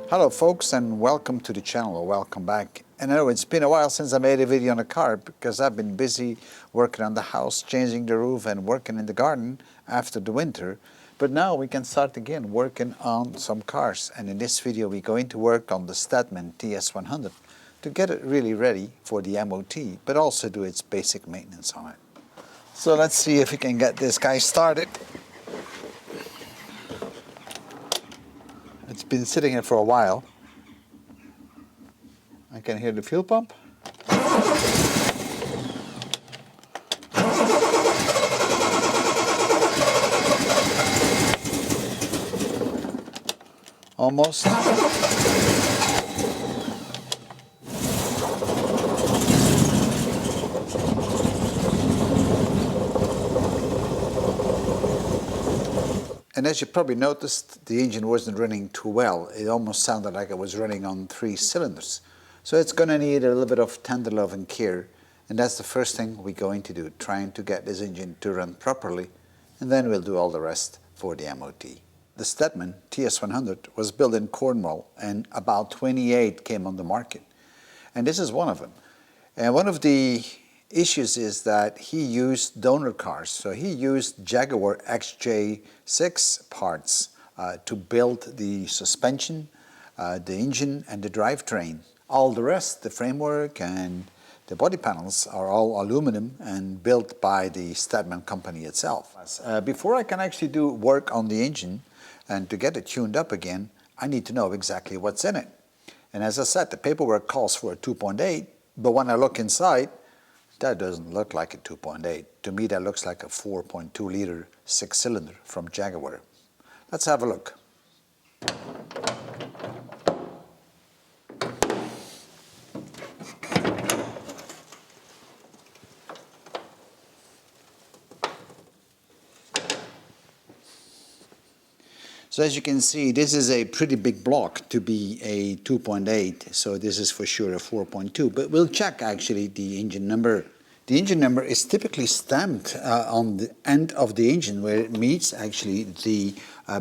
Hello folks, and welcome to the channel, or welcome back. And I know it's been a while since I made a video on a car because I've been busy working on the house, changing the roof and working in the garden after the winter. But now we can start again working on some cars, and in this video we're going to work on the Steadman TS-100 to get it really ready for the MOT, but also do its basic maintenance on it. So let's see if we can get this guy started. It's been sitting here for a while. I can hear the fuel pump. Almost. And as you probably noticed, the engine wasn't running too well. It almost sounded like it was running on 3 cylinders. So it's going to need a little bit of tender love and care. And that's the first thing we're going to do, trying to get this engine to run properly. And then we'll do all the rest for the MOT. The Steadman TS-100 was built in Cornwall, and about 28 came on the market. And this is one of them. And one of the issues is that he used donor cars. So he used Jaguar XJ6 parts to build the suspension, the engine and the drivetrain. All the rest, the framework and the body panels, are all aluminum and built by the Steadman company itself. Before I can actually do work on the engine and to get it tuned up again, I need to know exactly what's in it. And as I said, the paperwork calls for a 2.8, but when I look inside, that doesn't look like a 2.8. To me, that looks like a 4.2 liter 6-cylinder from Jaguar. Let's have a look. So as you can see, this is a pretty big block to be a 2.8, so this is for sure a 4.2, but we'll check actually the engine number. The engine number is typically stamped on the end of the engine where it meets actually the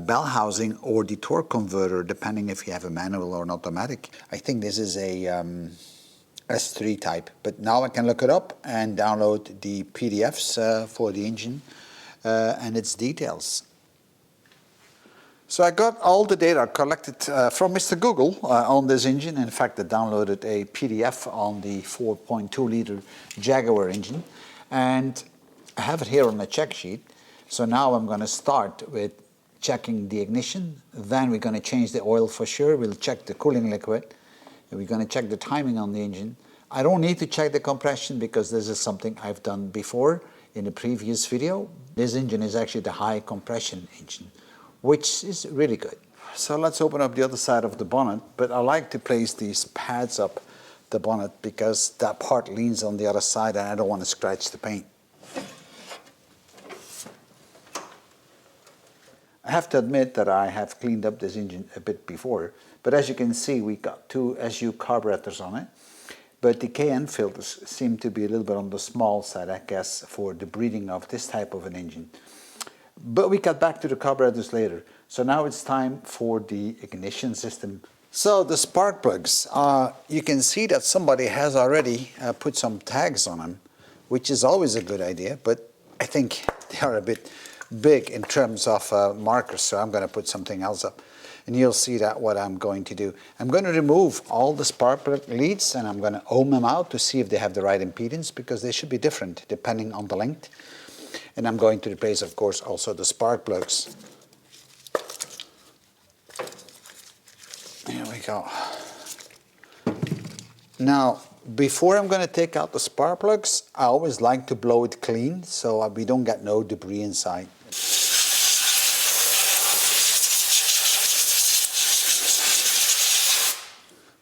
bell housing or the torque converter, depending if you have a manual or an automatic. I think this is a S3 type, but now I can look it up and download the PDFs for the engine and its details. So I got all the data collected from Mr. Google on this engine. In fact, I downloaded a PDF on the 4.2 liter Jaguar engine, and I have it here on a check sheet. So now I'm going to start with checking the ignition. Then we're going to change the oil for sure. We'll check the cooling liquid. And we're going to check the timing on the engine. I don't need to check the compression because this is something I've done before in a previous video. This engine is actually the high compression engine, which is really good. So let's open up the other side of the bonnet, but I like to place these pads up the bonnet because that part leans on the other side and I don't want to scratch the paint. I have to admit that I have cleaned up this engine a bit before, but as you can see, we got 2 SU carburetors on it, but the KN filters seem to be a little bit on the small side, I guess, for the breathing of this type of an engine. But we got back to the carburetors later. So now it's time for the ignition system. So the spark plugs, you can see that somebody has already put some tags on them, which is always a good idea, but I think they are a bit big in terms of markers, so I'm going to put something else up. And you'll see that what I'm going to do. I'm going to remove all the spark plug leads and I'm going to ohm them out to see if they have the right impedance, because they should be different depending on the length. And I'm going to replace, of course, also the spark plugs. Here we go. Now, before I'm going to take out the spark plugs, I always like to blow it clean so we don't get no debris inside.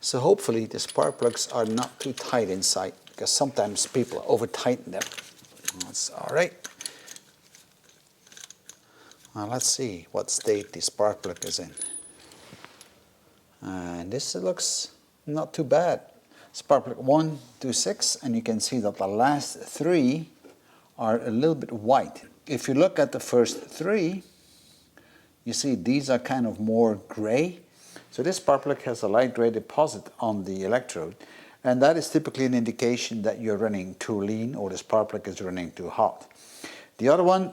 So hopefully the spark plugs are not too tight inside, because sometimes people over tighten them. That's all right. Now let's see what state the spark plug is in. And this looks not too bad. Spark plug 1 to 6, and you can see that the last 3 are a little bit white. If you look at the first 3, you see these are kind of more gray. So this spark plug has a light gray deposit on the electrode, and that is typically an indication that you're running too lean or the spark plug is running too hot. The other one,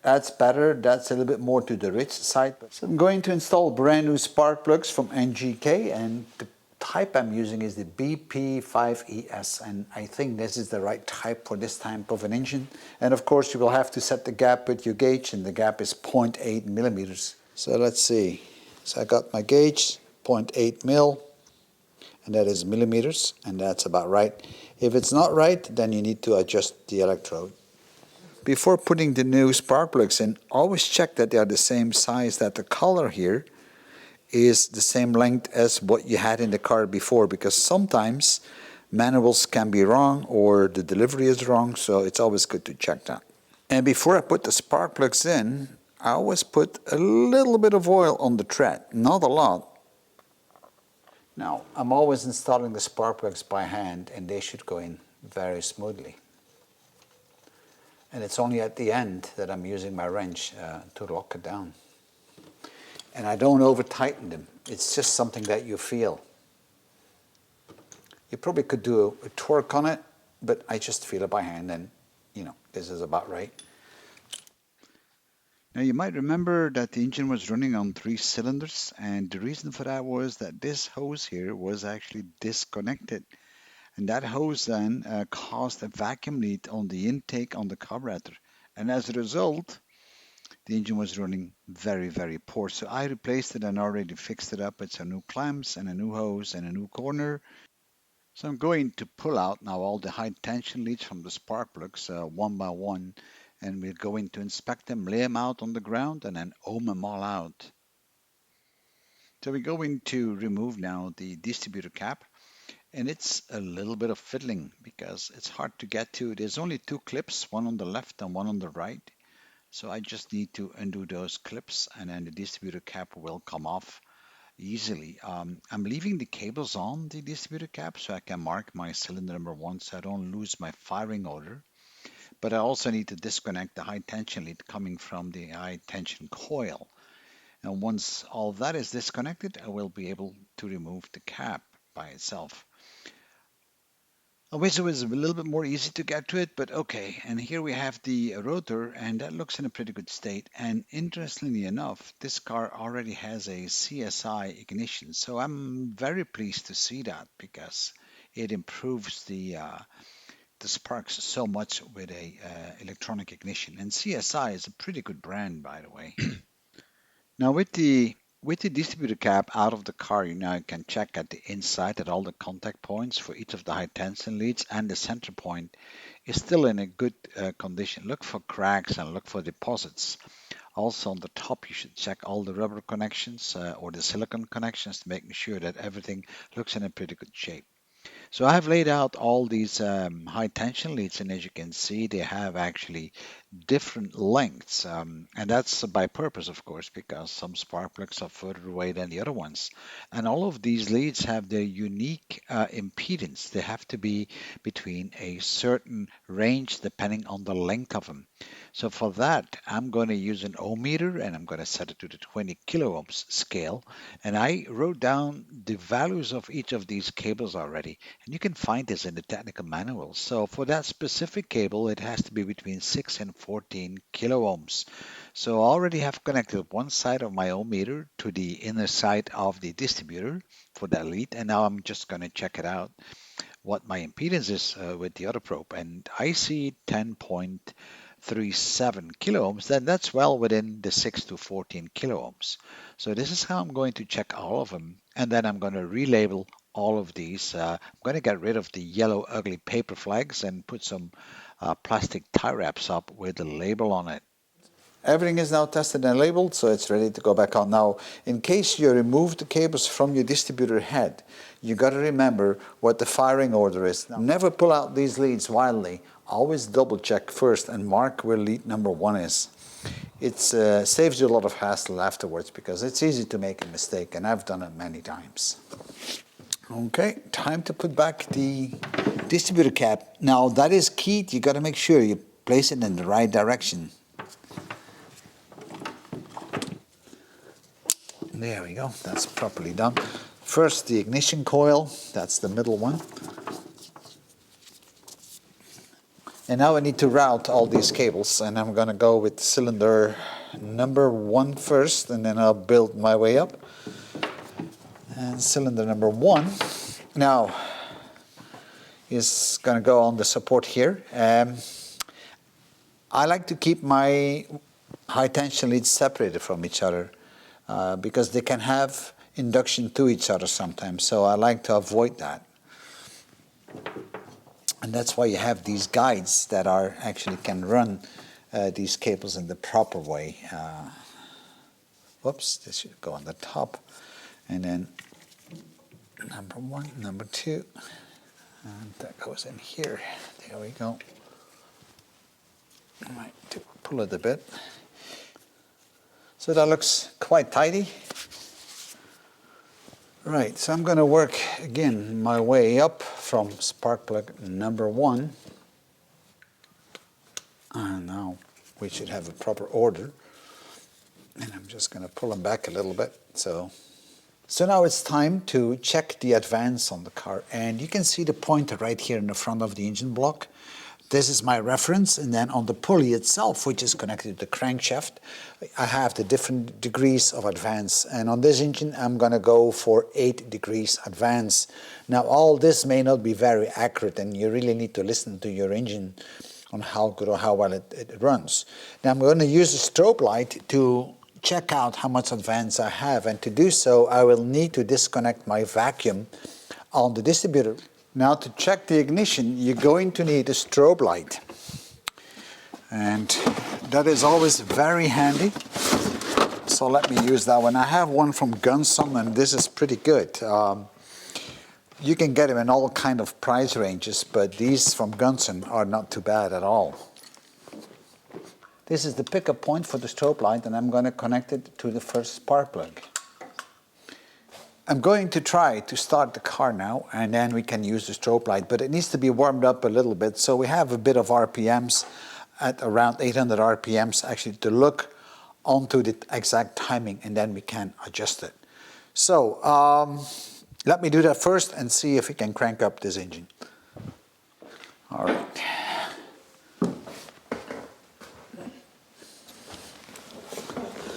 that's better, that's a little bit more to the rich side. So I'm going to install brand new spark plugs from NGK, and the type I'm using is the BP5ES, and I think this is the right type for this type of an engine. And of course you will have to set the gap with your gauge, and the gap is 0.8 millimeters. So let's see. So I got my gauge, 0.8 mil, and that is millimeters, and that's about right. If it's not right, then you need to adjust the electrode. Before putting the new spark plugs in, always check that they are the same size, that the color here is the same length as what you had in the car before, because sometimes manuals can be wrong or the delivery is wrong, so it's always good to check that. And before I put the spark plugs in, I always put a little bit of oil on the thread, not a lot. Now, I'm always installing the spark plugs by hand, and they should go in very smoothly. And it's only at the end that I'm using my wrench to lock it down. And I don't over tighten them. It's just something that you feel. You probably could do a torque on it, but I just feel it by hand, and you know, this is about right. Now you might remember that the engine was running on 3 cylinders, and the reason for that was that this hose here was actually disconnected. And that hose then caused a vacuum leak on the intake on the carburetor. And as a result, the engine was running very, very poor. So I replaced it and already fixed it up with some new clamps and a new hose and a new corner. So I'm going to pull out now all the high tension leads from the spark plugs one by one, and we're going to inspect them, lay them out on the ground, and then ohm them all out. So we're going to remove now the distributor cap, and it's a little bit of fiddling because it's hard to get to. There's only 2 clips, one on the left and one on the right. So I just need to undo those clips, and then the distributor cap will come off easily. I'm leaving the cables on the distributor cap so I can mark my cylinder number 1 so I don't lose my firing order. But I also need to disconnect the high tension lead coming from the high tension coil. And once all that is disconnected, I will be able to remove the cap by itself. I wish it was a little bit more easy to get to it, but okay. And here we have the rotor, and that looks in a pretty good state. And interestingly enough, this car already has a CSI ignition, so I'm very pleased to see that because it improves the sparks so much with a electronic ignition. And CSI is a pretty good brand, by the way. Now with the distributor cap out of the car, you now can check at the inside that all the contact points for each of the high tension leads and the center point is still in a good condition. Look for cracks and look for deposits. Also on the top, you should check all the rubber connections or the silicone connections to make sure that everything looks in a pretty good shape. So I have laid out all these high tension leads, and as you can see, they have actually different lengths. And that's by purpose, of course, because some spark plugs are further away than the other ones. And all of these leads have their unique impedance. They have to be between a certain range depending on the length of them. So for that, I'm going to use an ohm meter, and I'm going to set it to the 20 kilo ohms scale. And I wrote down the values of each of these cables already. And you can find this in the technical manual. So for that specific cable, it has to be between 6 and 14 kilo ohms. So I already have connected one side of my ohm meter to the inner side of the distributor for that lead. And now I'm just going to check it out, what my impedance is with the other probe. And I see 10.37 kilo ohms. Then that's well within the 6 to 14 kilo ohms. So this is how I'm going to check all of them. And then I'm going to relabel all of these. I'm going to get rid of the yellow ugly paper flags and put some plastic tie wraps up with a label on it. Everything is now tested and labeled, so it's ready to go back on. Now, in case you remove the cables from your distributor head, you got to remember what the firing order is. Now, never pull out these leads wildly. Always double check first and mark where lead number 1 is. It saves you a lot of hassle afterwards because it's easy to make a mistake, and I've done it many times. Okay, time to put back the distributor cap. Now that is key. You got to make sure you place it in the right direction. There we go, that's properly done. First the ignition coil, that's the middle one. And now I need to route all these cables, and I'm going to go with cylinder number 1 first, and then I'll build my way up. And cylinder number 1 now is going to go on the support here. I like to keep my high tension leads separated from each other because they can have induction to each other sometimes, so I like to avoid that. And that's why you have these guides that are actually can run these cables in the proper way. Whoops, this should go on the top. And then number 1, number 2, and that goes in here. There we go. I might pull it a bit. So that looks quite tidy. Right, so I'm going to work again my way up from spark plug number 1. And now we should have a proper order. And I'm just going to pull them back a little bit. So now it's time to check the advance on the car. And you can see the pointer right here in the front of the engine block. This is my reference, and then on the pulley itself, which is connected to the crankshaft, I have the different degrees of advance. And on this engine, I'm going to go for 8 degrees advance. Now, all this may not be very accurate, and you really need to listen to your engine on how good or how well it runs. Now, I'm going to use a strobe light to check out how much advance I have, and to do so, I will need to disconnect my vacuum on the distributor. Now, to check the ignition, you're going to need a strobe light. And that is always very handy. So let me use that one. I have one from Gunson, and this is pretty good. You can get them in all kind of price ranges, but these from Gunson are not too bad at all. This is the pickup point for the strobe light, and I'm going to connect it to the first spark plug. I'm going to try to start the car now, and then we can use the strobe light, but it needs to be warmed up a little bit, so we have a bit of RPMs at around 800 RPMs actually to look onto the exact timing, and then we can adjust it. So let me do that first and see if we can crank up this engine. All right.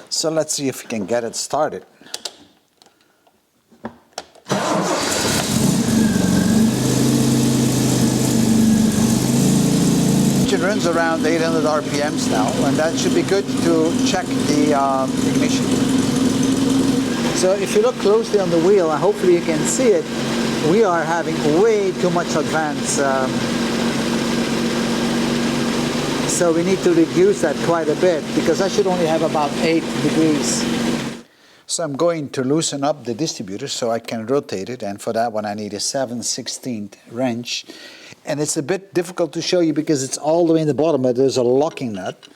So let's see if we can get it started. It runs around 800 RPMs now, and that should be good to check the ignition. So if you look closely on the wheel, and hopefully you can see it, we are having way too much advance. So we need to reduce that quite a bit, because I should only have about 8 degrees. So I'm going to loosen up the distributor so I can rotate it, and for that one I need a 7/16 wrench. And it's a bit difficult to show you because it's all the way in the bottom, but there's a locking nut.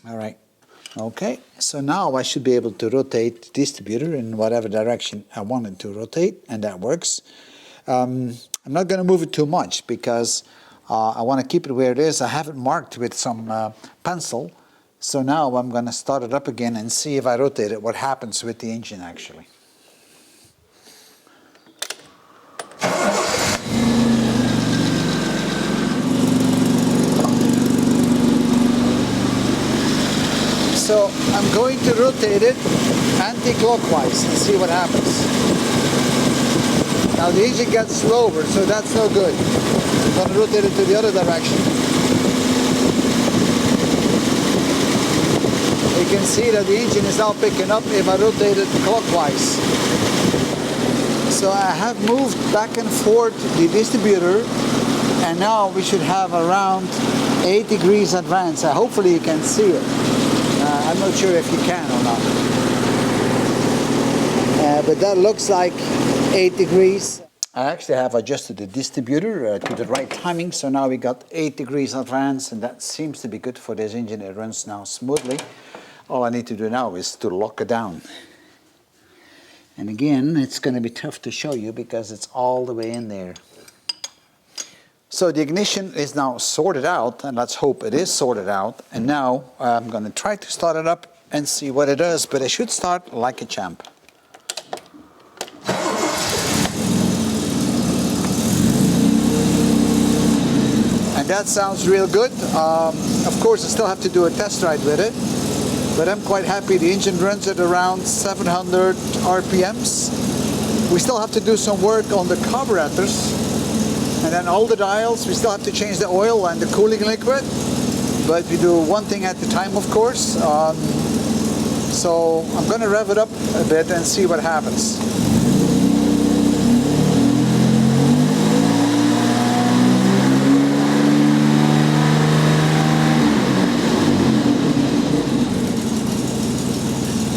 All right. Okay, so now I should be able to rotate the distributor in whatever direction I want it to rotate, and that works. I'm not going to move it too much because I want to keep it where it is. I have it marked with some pencil. So now I'm going to start it up again and see if I rotate it, what happens with the engine actually. So I'm going to rotate it anti-clockwise and see what happens. Now the engine gets slower, so that's no good. I'm going to rotate it to the other direction. You can see that the engine is now picking up if I rotate it clockwise. So I have moved back and forth the distributor, and now we should have around 8 degrees advance. Hopefully you can see it. I'm not sure if you can or not. But that looks like 8 degrees. I actually have adjusted the distributor to the right timing, so now we got 8 degrees advance, and that seems to be good for this engine. It runs now smoothly. All I need to do now is to lock it down. And again, it's going to be tough to show you because it's all the way in there. So the ignition is now sorted out, and let's hope it is sorted out. And now I'm going to try to start it up and see what it does, but it should start like a champ. And that sounds real good. Of course, I still have to do a test ride with it, but I'm quite happy. The engine runs at around 700 RPMs. We still have to do some work on the carburetors, and then all the dials. We still have to change the oil and the cooling liquid, but we do one thing at a time, of course. So I'm going to rev it up a bit and see what happens.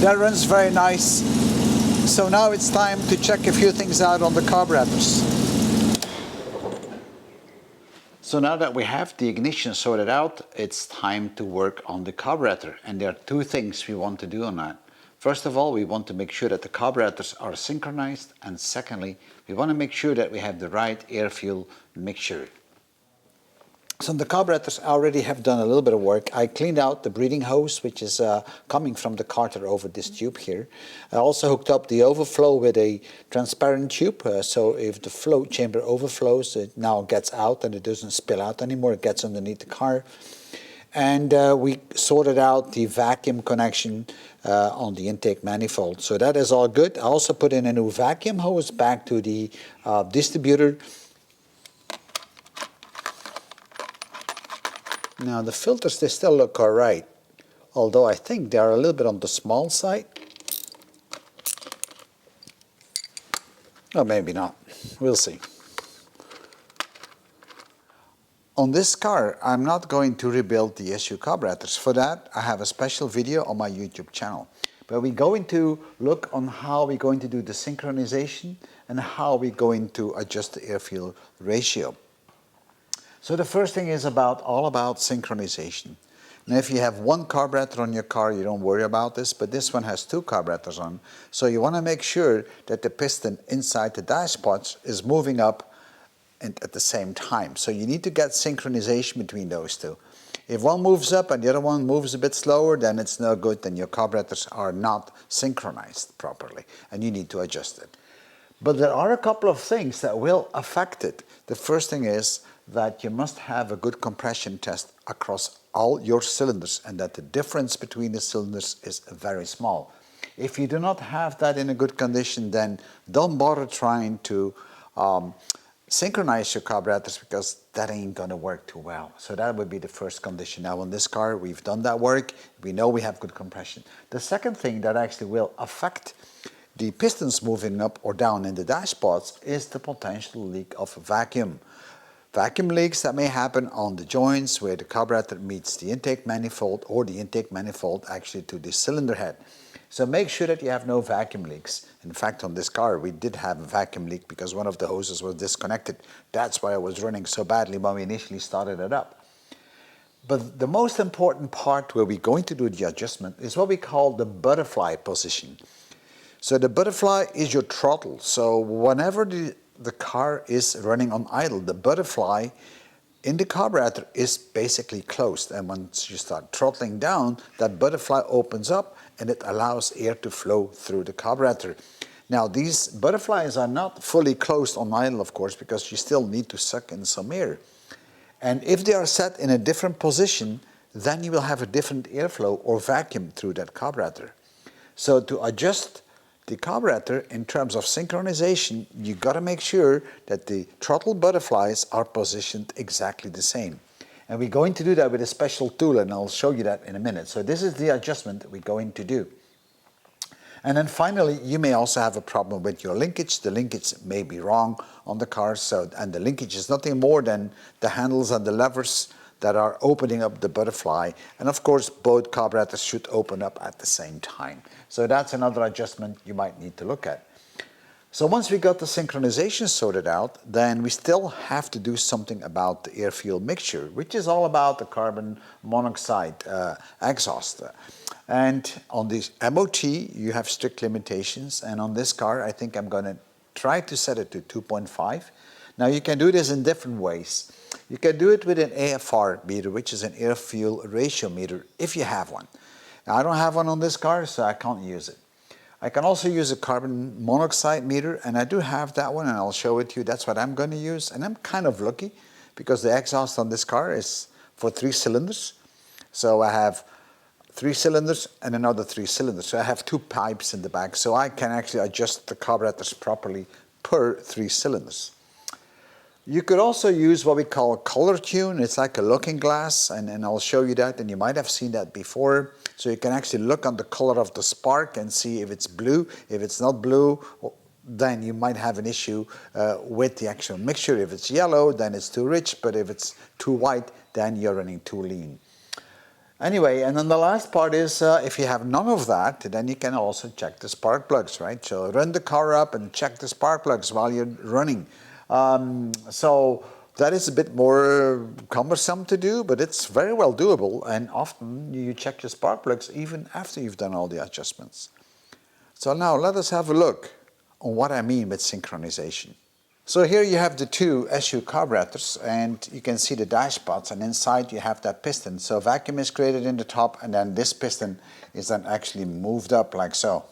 That runs very nice. So now it's time to check a few things out on the carburetors. So now that we have the ignition sorted out, it's time to work on the carburetor. And there are two things we want to do on that. First of all, we want to make sure that the carburetors are synchronized. And secondly, we want to make sure that we have the right air-fuel mixture. So the carburetors I already have done a little bit of work. I cleaned out the breathing hose, which is coming from the carter over this tube here. I also hooked up the overflow with a transparent tube, so if the flow chamber overflows, it now gets out and it doesn't spill out anymore. It gets underneath the car. And we sorted out the vacuum connection on the intake manifold. So that is all good. I also put in a new vacuum hose back to the distributor. Now the filters, they still look all right, although I think they are a little bit on the small side. Or maybe not, we'll see. On this car, I'm not going to rebuild the SU carburetors. For that, I have a special video on my YouTube channel, where we're going to look on how we're going to do the synchronization and how we're going to adjust the air-fuel ratio. So the first thing is all about synchronization. Now if you have one carburetor on your car, you don't worry about this, but this one has two carburetors on. So you want to make sure that the piston inside the dashpots is moving up at the same time. So you need to get synchronization between those two. If one moves up and the other one moves a bit slower, then it's no good, then your carburetors are not synchronized properly and you need to adjust it. But there are a couple of things that will affect it. The first thing is that you must have a good compression test across all your cylinders and that the difference between the cylinders is very small. If you do not have that in a good condition, then don't bother trying to synchronize your carburetors, because that ain't going to work too well. So that would be the first condition. Now on this car, we've done that work. We know we have good compression. The second thing that actually will affect the pistons moving up or down in the dashpots is the potential leak of vacuum. Vacuum leaks that may happen on the joints where the carburetor meets the intake manifold, or the intake manifold actually to the cylinder head. So make sure that you have no vacuum leaks. In fact, on this car we did have a vacuum leak because one of the hoses was disconnected. That's why it was running so badly when we initially started it up. But the most important part where we're going to do the adjustment is what we call the butterfly position. So the butterfly is your throttle. So whenever the car is running on idle, the butterfly in the carburetor is basically closed, and once you start throttling down, that butterfly opens up and it allows air to flow through the carburetor. Now these butterflies are not fully closed on idle, of course, because you still need to suck in some air. And if they are set in a different position, then you will have a different airflow or vacuum through that carburetor. So to adjust the carburetor in terms of synchronization, you got to make sure that the throttle butterflies are positioned exactly the same. And we're going to do that with a special tool, and I'll show you that in a minute. So this is the adjustment that we're going to do. And then finally, you may also have a problem with your linkage. The linkage may be wrong on the car, and the linkage is nothing more than the handles and the levers that are opening up the butterfly. And of course, both carburetors should open up at the same time. So that's another adjustment you might need to look at. So once we got the synchronization sorted out, then we still have to do something about the air-fuel mixture, which is all about the carbon monoxide exhaust. And on this MOT, you have strict limitations. And on this car, I think I'm going to try to set it to 2.5. Now you can do this in different ways. You can do it with an AFR meter, which is an air-fuel ratio meter, if you have one. Now, I don't have one on this car, so I can't use it. I can also use a carbon monoxide meter, and I do have that one, and I'll show it to you. That's what I'm going to use, and I'm kind of lucky because the exhaust on this car is for 3 cylinders. So I have 3 cylinders and another 3 cylinders. So I have 2 pipes in the back, so I can actually adjust the carburetors properly per 3 cylinders. You could also use what we call ColorTune. It's like a looking glass, and I'll show you that, and you might have seen that before. So you can actually look on the color of the spark and see if it's blue. If it's not blue, then you might have an issue with the actual mixture. If it's yellow, then it's too rich, but if it's too white, then you're running too lean. Anyway, and then the last part is if you have none of that, then you can also check the spark plugs, right? So run the car up and check the spark plugs while you're running. So that is a bit more cumbersome to do, but it's very well doable, and often you check your spark plugs even after you've done all the adjustments. So now let us have a look on what I mean with synchronization. So here you have the 2 SU carburetors, and you can see the dash pods, and inside you have that piston. So vacuum is created in the top, and then this piston is then actually moved up like so.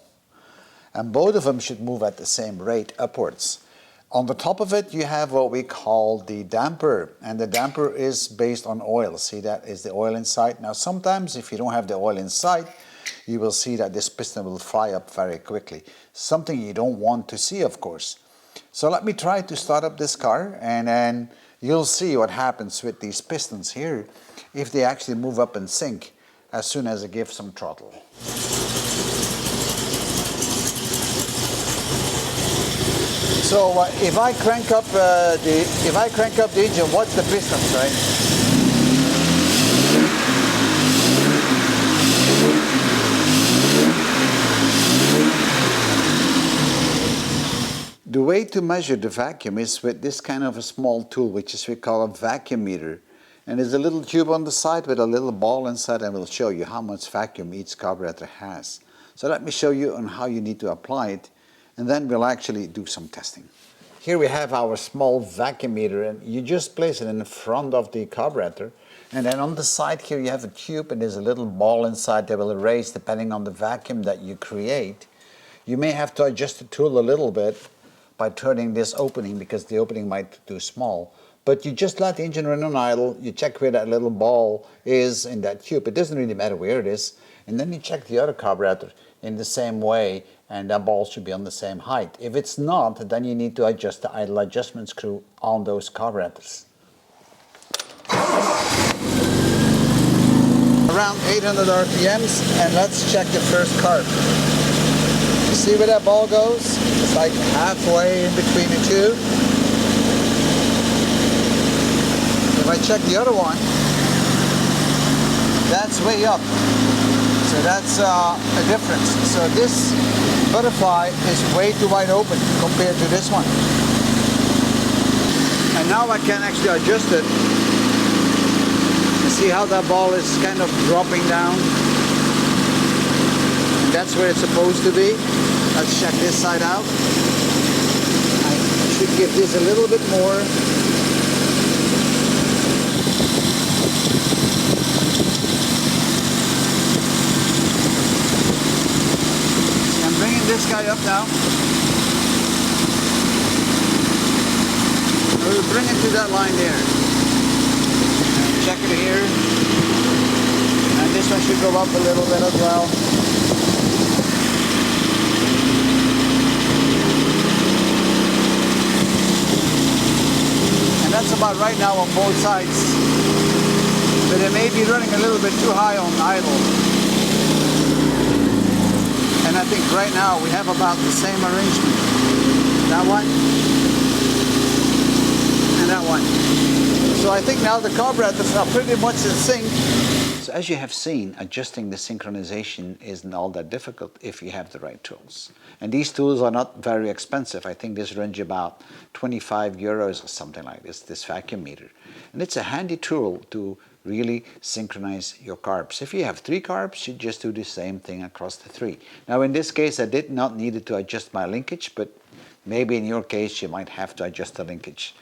And both of them should move at the same rate upwards. On the top of it you have what we call the damper, and the damper is based on oil. See, that is the oil inside. Now sometimes if you don't have the oil inside, you will see that this piston will fry up very quickly. Something you don't want to see, of course. So let me try to start up this car, and then you'll see what happens with these pistons here if they actually move up in sync as soon as I give some throttle. So if I crank up the engine, watch the pistons, right? The way to measure the vacuum is with this kind of a small tool, which is we call a vacuum meter. And there's a little tube on the side with a little ball inside, and we'll show you how much vacuum each carburetor has. So let me show you on how you need to apply it, and then we'll actually do some testing. Here we have our small vacuum meter, and you just place it in the front of the carburetor, and then on the side here you have a tube, and there's a little ball inside that will raise depending on the vacuum that you create. You may have to adjust the tool a little bit by turning this opening, because the opening might be too small. But you just let the engine run on idle, you check where that little ball is in that tube. It doesn't really matter where it is. And then you check the other carburetor in the same way, and that ball should be on the same height. If it's not, then you need to adjust the idle adjustment screw on those carburetors. Around 800 RPMs, and let's check the first carb. You see where that ball goes? It's like halfway in between the two. If I check the other one, that's way up. So that's a difference. So this butterfly is way too wide open compared to this one. And now I can actually adjust it. You see how that ball is kind of dropping down? And that's where it's supposed to be. Let's check this side out. I should give this a little bit more. See, I'm bringing this guy up now. We'll bring it to that line there. Check it here. And this one should go up a little bit as well. That's about right now on both sides, but it may be running a little bit too high on idle. And I think right now we have about the same arrangement. That one and that one. So I think now the carburetors are pretty much in sync. So as you have seen, adjusting the synchronization isn't all that difficult if you have the right tools. And these tools are not very expensive. I think this runs you about 25 euros or something like this vacuum meter. And it's a handy tool to really synchronize your carbs. If you have 3 carbs, you just do the same thing across the 3. Now in this case, I did not need to adjust my linkage, but maybe in your case, you might have to adjust the linkage.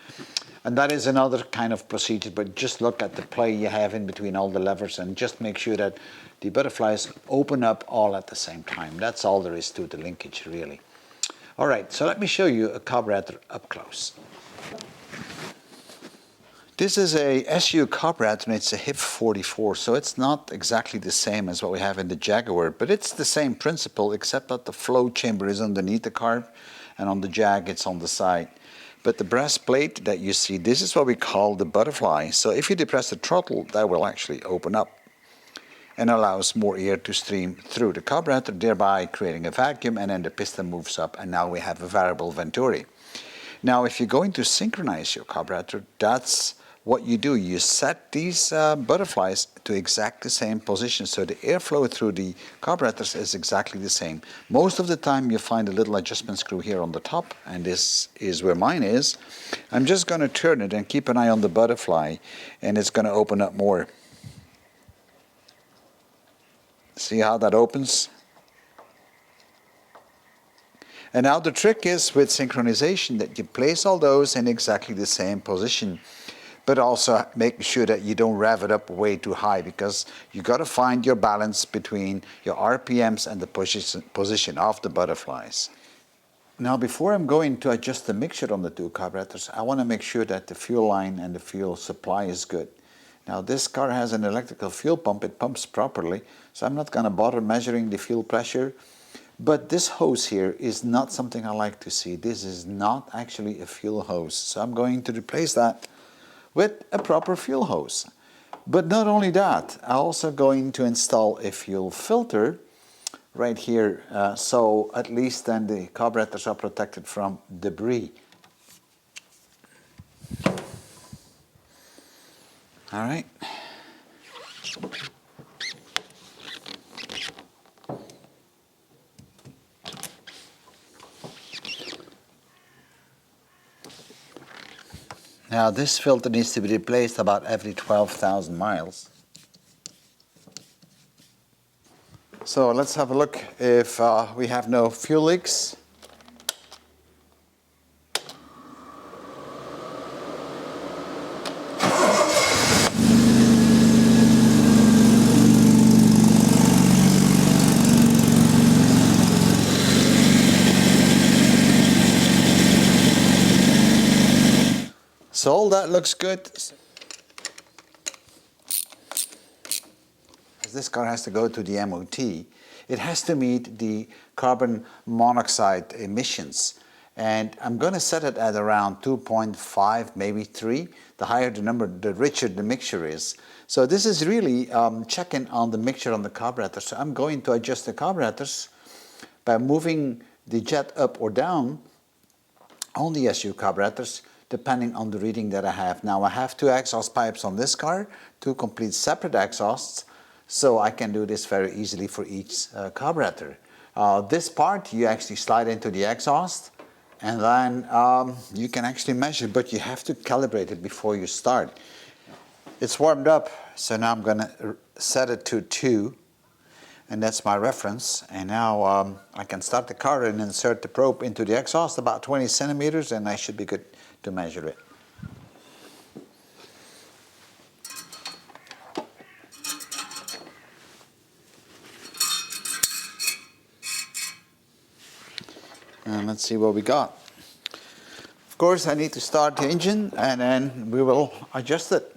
And that is another kind of procedure, but just look at the play you have in between all the levers and just make sure that the butterflies open up all at the same time. That's all there is to the linkage, really. All right, so let me show you a carburetor up close. This is a SU carburetor and it's a HIP 44, so it's not exactly the same as what we have in the Jaguar, but it's the same principle except that the flow chamber is underneath the carb and on the Jag it's on the side. But the brass plate that you see, this is what we call the butterfly. So if you depress the throttle, that will actually open up and allows more air to stream through the carburetor, thereby creating a vacuum, and then the piston moves up and now we have a variable venturi. Now if you're going to synchronize your carburetor, that's what you do. You set these butterflies to exactly the same position, so the airflow through the carburetors is exactly the same. Most of the time you find a little adjustment screw here on the top, and this is where mine is. I'm just going to turn it and keep an eye on the butterfly, and it's going to open up more. See how that opens? And now the trick is with synchronization that you place all those in exactly the same position, but also making sure that you don't rev it up way too high, because you got to find your balance between your RPMs and the position of the butterflies. Now before I'm going to adjust the mixture on the two carburetors, I want to make sure that the fuel line and the fuel supply is good. Now this car has an electrical fuel pump, it pumps properly, so I'm not going to bother measuring the fuel pressure. But this hose here is not something I like to see. This is not actually a fuel hose, so I'm going to replace that with a proper fuel hose. But not only that, I'm also going to install a fuel filter right here, so at least then the carburetors are protected from debris. All right. Now this filter needs to be replaced about every 12,000 miles. So let's have a look if we have no fuel leaks. So all that looks good. As this car has to go to the MOT, it has to meet the carbon monoxide emissions. And I'm going to set it at around 2.5, maybe 3. The higher the number, the richer the mixture is. So this is really checking on the mixture on the carburetor. So I'm going to adjust the carburetors by moving the jet up or down on the SU carburetors, depending on the reading that I have. Now I have 2 exhaust pipes on this car, 2 complete separate exhausts, so I can do this very easily for each carburetor. This part you actually slide into the exhaust, and then you can actually measure, but you have to calibrate it before you start. It's warmed up, so now I'm going to set it to 2, and that's my reference. And now I can start the car and insert the probe into the exhaust about 20 centimeters, and I should be good to measure it. And let's see what we got. Of course, I need to start the engine and then we will adjust it.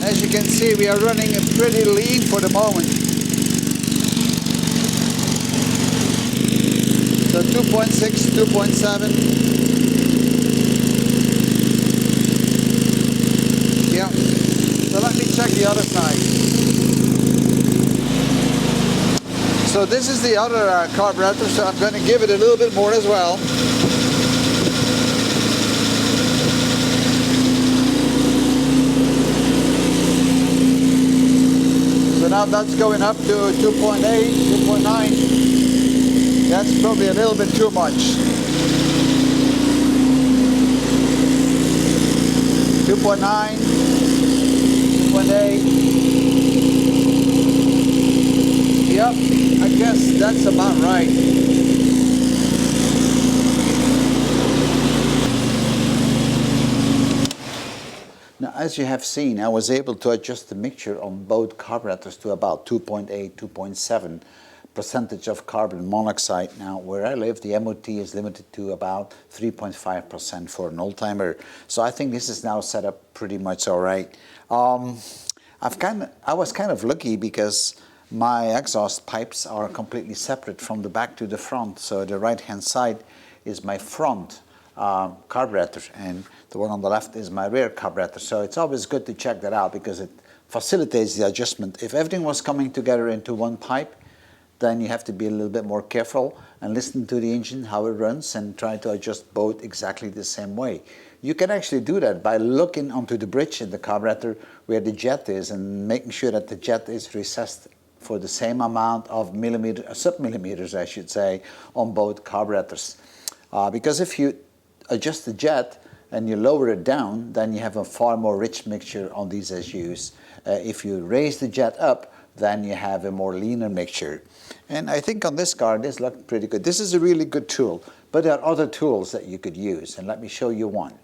As you can see, we are running pretty lean for the moment. So 2.6, 2.7. Yeah. So let me check the other side. So this is the other carburetor, so I'm going to give it a little bit more as well. So now that's going up to 2.8, 2.9. That's probably a little bit too much. 2.9, 2.8. Yep, I guess that's about right. Now, as you have seen, I was able to adjust the mixture on both carburetors to about 2.8, 2.7 percentage of carbon monoxide. Now, where I live, the MOT is limited to about 3.5% for an old-timer. So I think this is now set up pretty much all right. I was kind of lucky because my exhaust pipes are completely separate from the back to the front. So the right-hand side is my front carburetor, and the one on the left is my rear carburetor. So it's always good to check that out because it facilitates the adjustment. If everything was coming together into one pipe, then you have to be a little bit more careful and listen to the engine, how it runs, and try to adjust both exactly the same way. You can actually do that by looking onto the bridge in the carburetor where the jet is and making sure that the jet is recessed for the same amount of sub-millimeters, I should say, on both carburetors. Because if you adjust the jet and you lower it down, then you have a far more rich mixture on these SUs. If you raise the jet up, then you have a more leaner mixture. And I think on this car, this looked pretty good. This is a really good tool, but there are other tools that you could use, and let me show you one.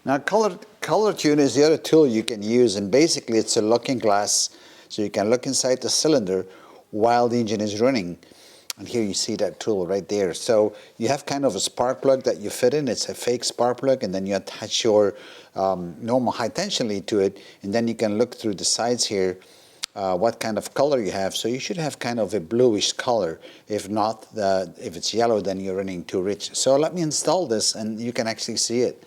Now, ColorTune is the other tool you can use, and basically it's a looking glass, so you can look inside the cylinder while the engine is running. And here you see that tool right there. So you have kind of a spark plug that you fit in. It's a fake spark plug, and then you attach your normal high tension lead to it, and then you can look through the sides here what kind of color you have. So you should have kind of a bluish color. If not, if it's yellow, then you're running too rich. So let me install this, and you can actually see it.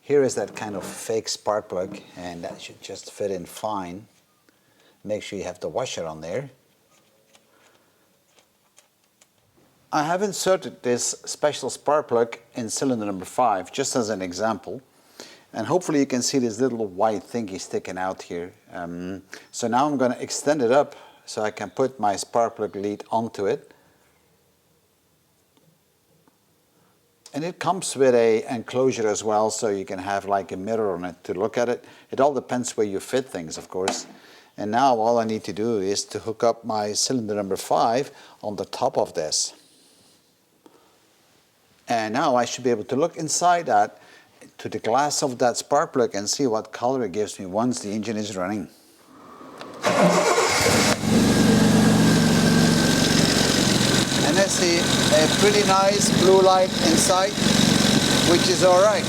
Here is that kind of fake spark plug, and that should just fit in fine. Make sure you have the washer on there. I have inserted this special spark plug in cylinder number 5, just as an example. And hopefully you can see this little white thingy sticking out here. So now I'm going to extend it up so I can put my spark plug lead onto it. And it comes with a enclosure as well, so you can have like a mirror on it to look at it. It all depends where you fit things, of course. And now all I need to do is to hook up my cylinder number 5 on the top of this. And now I should be able to look inside that, to the glass of that spark plug, and see what color it gives me once the engine is running. And I see a pretty nice blue light inside, which is all right.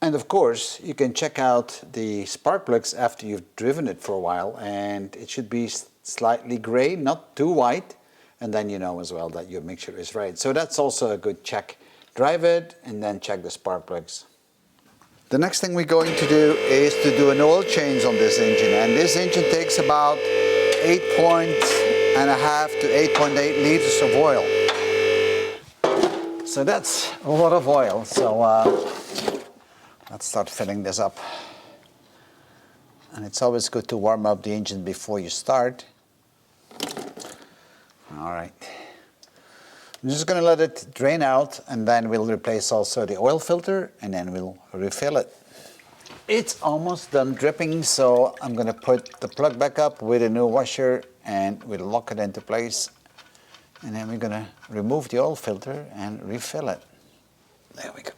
And of course, you can check out the spark plugs after you've driven it for a while, and it should be slightly gray, not too white, and then you know as well that your mixture is right. So that's also a good check. Drive it and then check the spark plugs. The next thing we're going to do is to do an oil change on this engine, and this engine takes about 8.5 to 8.8 liters of oil. So that's a lot of oil. So let's start filling this up. And it's always good to warm up the engine before you start. All right. I'm just going to let it drain out, and then we'll replace also the oil filter, and then we'll refill it. It's almost done dripping, so I'm going to put the plug back up with a new washer, and we'll lock it into place. And then we're going to remove the oil filter and refill it. There we go.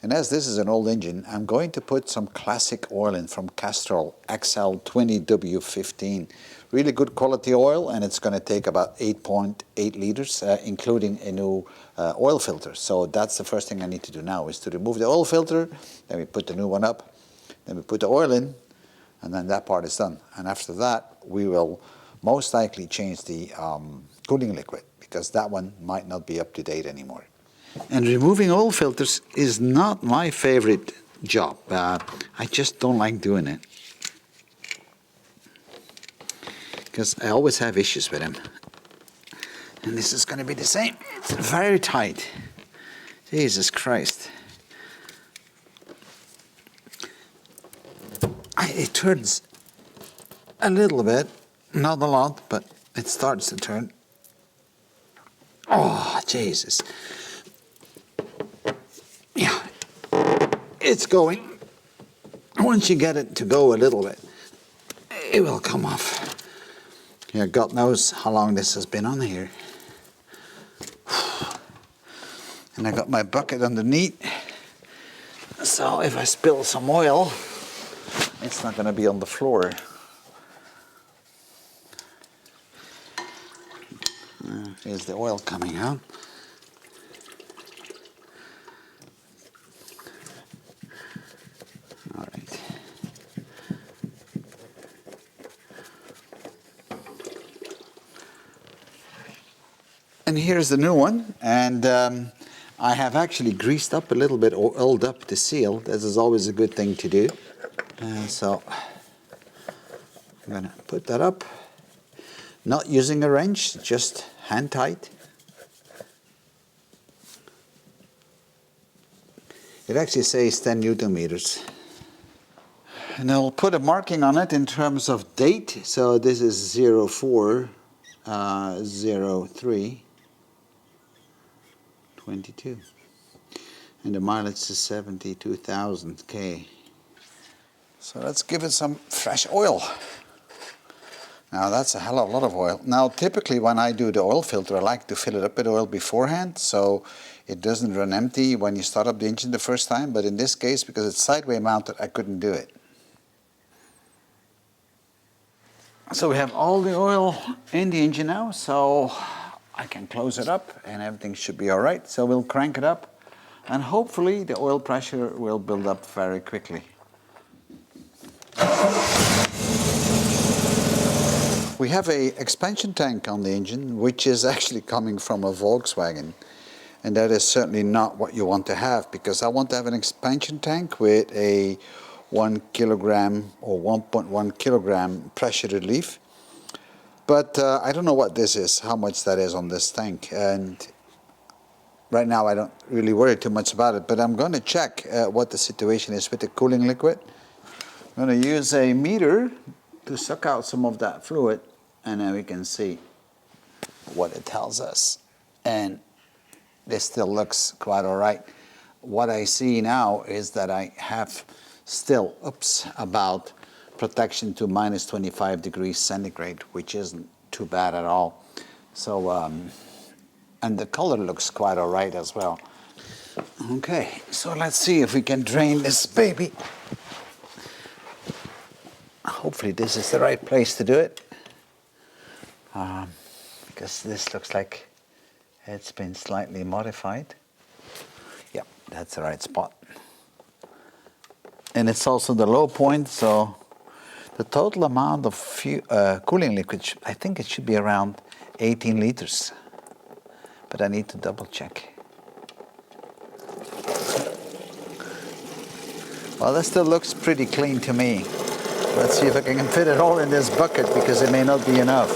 And as this is an old engine, I'm going to put some classic oil in from Castrol XL20W15. Really good quality oil, and it's going to take about 8.8 liters, including a new oil filter. So that's the first thing I need to do now, is to remove the oil filter, then we put the new one up, then we put the oil in, and then that part is done. And after that, we will most likely change the cooling liquid, because that one might not be up to date anymore. And removing oil filters is not my favorite job. I just don't like doing it, because I always have issues with them. And this is going to be the same. It's very tight. Jesus Christ. It turns a little bit, not a lot, but it starts to turn. Oh, Jesus. Yeah. it's going. Once you get it to go a little bit, it will come off. Yeah, God knows how long this has been on here. And I got my bucket underneath, so if I spill some oil, it's not going to be on the floor. Here's the oil coming out. All right. And here's the new one, and I have actually greased up a little bit or oiled up the seal. This is always a good thing to do. So I'm going to put that up. Not using a wrench, just hand tight. It actually says 10 Newton meters. And I'll put a marking on it in terms of date. So this is 04/03/22. And the mileage is 72,000 K. So let's give it some fresh oil. Now that's a hell of a lot of oil. Now typically when I do the oil filter, I like to fill it up with oil beforehand so it doesn't run empty when you start up the engine the first time. But in this case, because it's sideways mounted, I couldn't do it. So we have all the oil in the engine now, so I can close it up and everything should be all right. So we'll crank it up and hopefully the oil pressure will build up very quickly. We have a expansion tank on the engine, which is actually coming from a Volkswagen. And that is certainly not what you want to have, because I want to have an expansion tank with a 1 kilogram or 1.1 kilogram pressure relief. But I don't know what this is, how much that is on this tank. And right now I don't really worry too much about it, but I'm going to check what the situation is with the cooling liquid. I'm going to use a meter to suck out some of that fluid, and then we can see what it tells us. And this still looks quite all right. What I see now is that I have still, about protection to minus 25 degrees centigrade, which isn't too bad at all. So, and the color looks quite all right as well. Okay, so let's see if we can drain this baby. Hopefully this is the right place to do it, because this looks like it's been slightly modified. Yep, that's the right spot. And it's also the low point, so the total amount of cooling liquid, I think it should be around 18 liters. But I need to double check. Well, this still looks pretty clean to me. Let's see if I can fit it all in this bucket, because it may not be enough.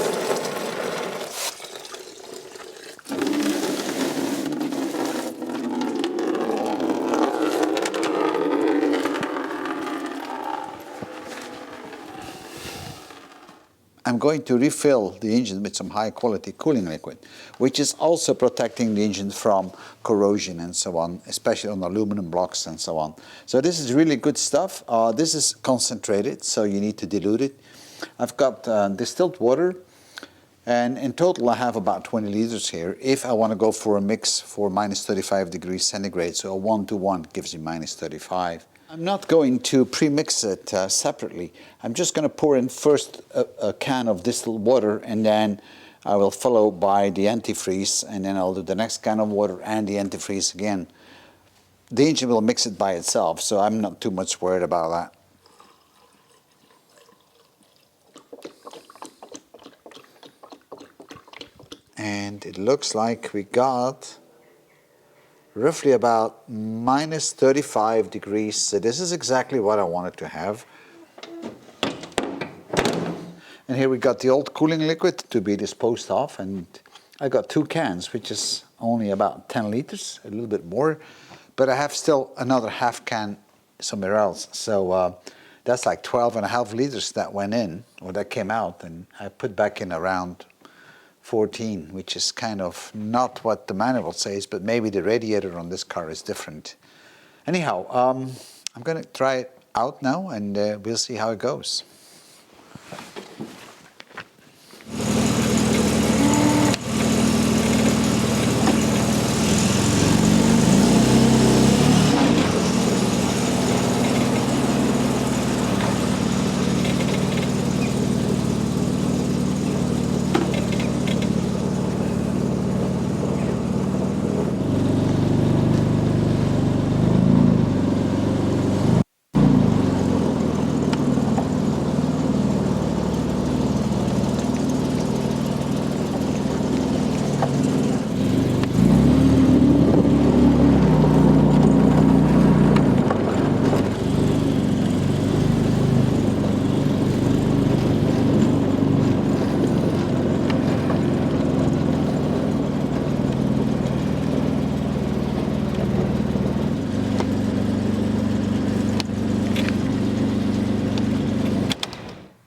I'm going to refill the engine with some high quality cooling liquid, which is also protecting the engine from corrosion and so on, especially on aluminum blocks and so on. So this is really good stuff. This is concentrated, so you need to dilute it. I've got distilled water, and in total I have about 20 liters here. If I want to go for a mix for minus 35 degrees centigrade, so a 1-to-1 gives you minus 35. I'm not going to pre-mix it separately. I'm just going to pour in first a can of distilled water, and then I will follow by the antifreeze, and then I'll do the next can of water and the antifreeze again. The engine will mix it by itself, so I'm not too much worried about that. And it looks like we got roughly about minus 35 degrees. So this is exactly what I wanted to have. And here we got the old cooling liquid to be disposed of, and I got 2 cans, which is only about 10 liters, a little bit more, but I have still another half can somewhere else. So that's like 12.5 liters that went in, or that came out, and I put back in around 14, which is kind of not what the manual says, but maybe the radiator on this car is different. Anyhow, I'm going to try it out now, and we'll see how it goes.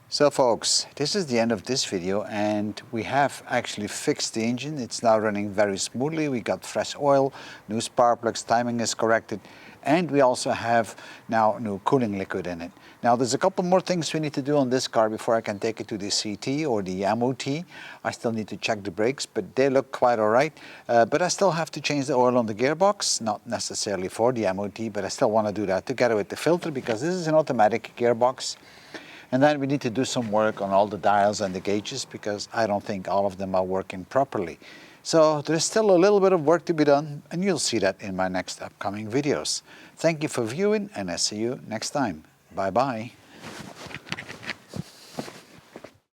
So folks, this is the end of this video, and we have actually fixed the engine. It's now running very smoothly. We got fresh oil, new spark plugs, timing is corrected, and we also have now new cooling liquid in it. Now there's a couple more things we need to do on this car before I can take it to the CT or the MOT. I still need to check the brakes, but they look quite all right. But I still have to change the oil on the gearbox, not necessarily for the MOT, but I still want to do that together with the filter because this is an automatic gearbox. And then we need to do some work on all the dials and the gauges because I don't think all of them are working properly. So there's still a little bit of work to be done, and you'll see that in my next upcoming videos. Thank you for viewing, and I'll see you next time. Bye-bye.